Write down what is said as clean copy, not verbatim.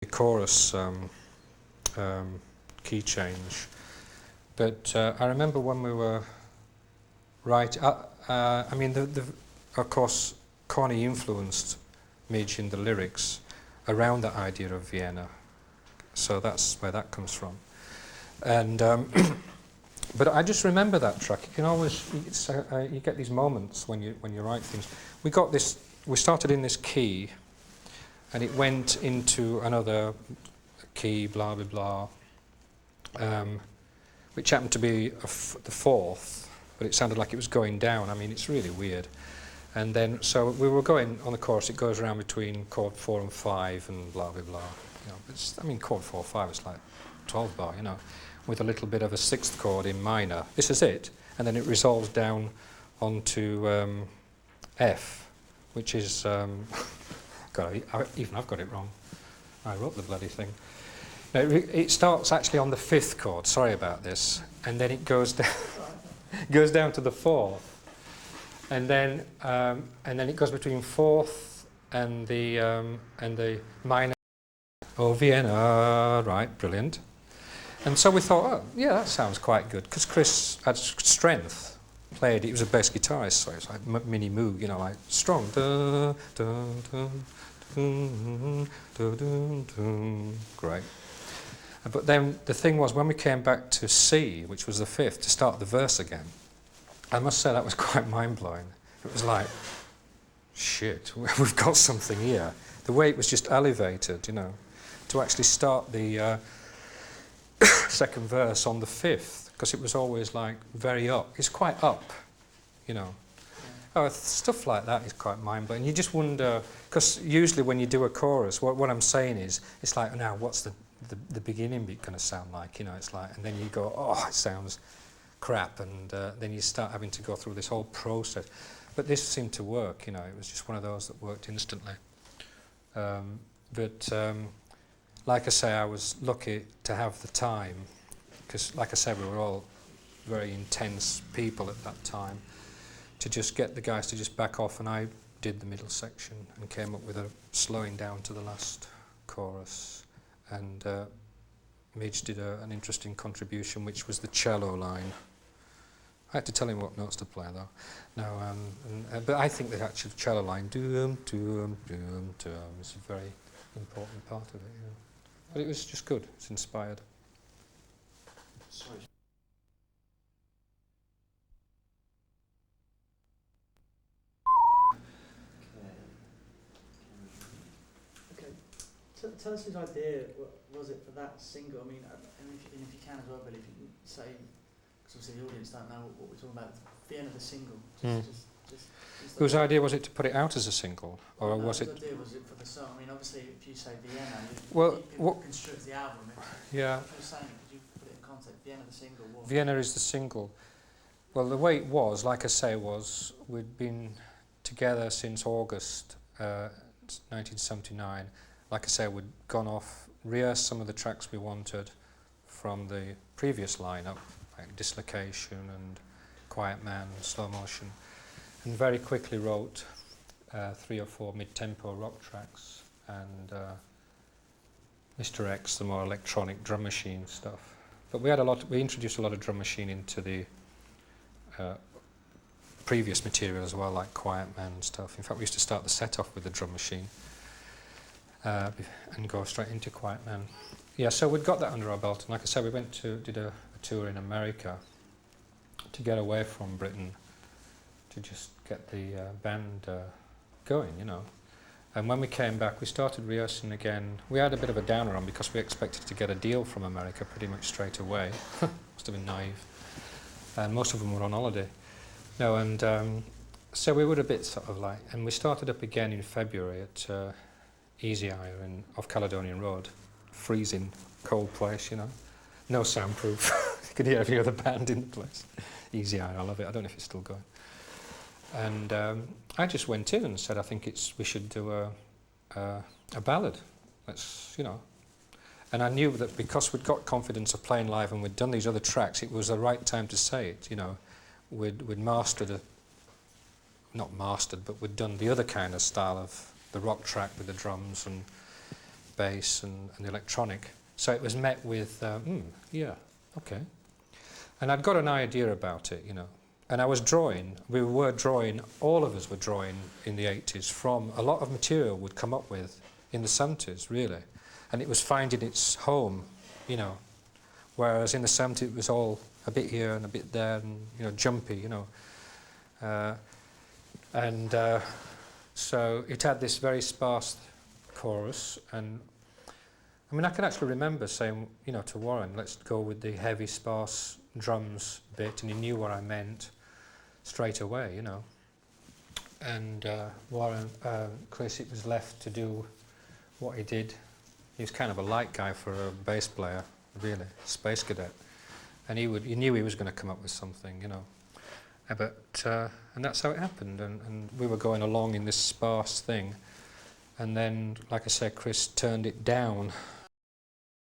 the chorus key change. But I remember when we were I mean, of course, Connie influenced Midge in the lyrics around the idea of Vienna, so that's where that comes from. And but I just remember that track. You can always you get these moments when you write things. We started in this key, and it went into another key, blah blah blah, which happened to be the fourth, but it sounded like it was going down. I mean, it's really weird. And then, so we were going on the chorus. It goes around between chord 4 and 5, and blah blah blah. You know, I mean, chord 4, 5 is like 12 bar, you know, with a little bit of a sixth chord in minor. This is it, and then it resolves down onto F, which is God, I've got it wrong. I wrote the bloody thing. No, it starts actually on the fifth chord. Sorry about this, and then it goes down, goes down to the fourth, and then it goes between fourth and the minor. Oh, Vienna, right, brilliant. And so we thought, oh, yeah, that sounds quite good, because Chris had strength. Played, he was a bass guitarist, so it's like mini Moog, you know, like strong. Dun, dun, dun, dun, dun, dun, dun. Great. But then the thing was, when we came back to C, which was the fifth, to start the verse again, I must say that was quite mind-blowing. It was like, shit, we've got something here. The way it was just elevated, you know, to actually start the second verse on the fifth, because it was always like very up. It's quite up, you know. Oh, stuff like that is quite mind-blowing. You just wonder, because usually when you do a chorus, what I'm saying is, it's like, now what's the beginning bit going to sound like, you know? It's like, and then you go, oh, it sounds crap, and then you start having to go through this whole process. But this seemed to work, you know. It was just one of those that worked instantly. Like I say, I was lucky to have the time, because, like I said, we were all very intense people at that time, to just get the guys to just back off, and I did the middle section and came up with a slowing down to the last chorus, and Midge did an interesting contribution, which was the cello line. I had to tell him what notes to play, though. No, but I think the actual cello line, doom, doom, doom, doom, is a very important part of it. Yeah. But it was just good. It's inspired. Sorry. Okay. Tell us his idea. What was it for that single? I mean, and if you can as well, Billy, if you can say, because obviously the audience don't know what we're talking about. Vienna, the single. Whose idea was it to put it out as a single, or was it? Whose idea was it for the song? I mean, obviously, if you say Vienna, people construct the album. Yeah. If you're saying, could you put it in context? Vienna, the single. What? Vienna is the single. Well, the way it was, like I say, was we'd been together since August 1979. Like I say, we'd gone off, rehearsed some of the tracks we wanted from the previous lineup, like Dislocation and Quiet Man, Slow Motion, and very quickly wrote 3 or 4 mid-tempo rock tracks, and Mr. X, the more electronic drum machine stuff. But we introduced a lot of drum machine into the previous material as well, like Quiet Man and stuff. In fact, we used to start the set off with the drum machine and go straight into Quiet Man. Yeah, so we'd got that under our belt, and like I said, we did a tour in America to get away from Britain, to just get the band going, you know. And when we came back, we started rehearsing again. We had a bit of a downer on because we expected to get a deal from America pretty much straight away. Must have been naive. And most of them were on holiday. No, and so we were a bit sort of like, and we started up again in February at Easy Eye off Caledonian Road. Freezing, cold place, you know. No soundproof. You could hear every other band in the place. Easy Eye, I love it. I don't know if it's still going. And I just went in and said, I think we should do a ballad. Let's, you know. And I knew that because we'd got confidence of playing live and we'd done these other tracks, it was the right time to say it, you know. We'd mastered not mastered, but we'd done the other kind of style of the rock track with the drums and bass and electronic. So it was met with, yeah, okay. And I'd got an idea about it, you know. And I was drawing, all of us were drawing in the 80s from a lot of material we'd come up with in the 70s, really. And it was finding its home, you know. Whereas in the 70s it was all a bit here and a bit there and, you know, jumpy, you know. So it had this very sparse chorus, and I mean I can actually remember saying, you know, to Warren, let's go with the heavy sparse drums bit, and he knew what I meant straight away, you know. And Chris, it was left to do what he did. He was kind of a light guy for a bass player, really, space cadet, and he knew he was going to come up with something, you know. And that's how it happened, and we were going along in this sparse thing, and then, like I said, Chris turned it down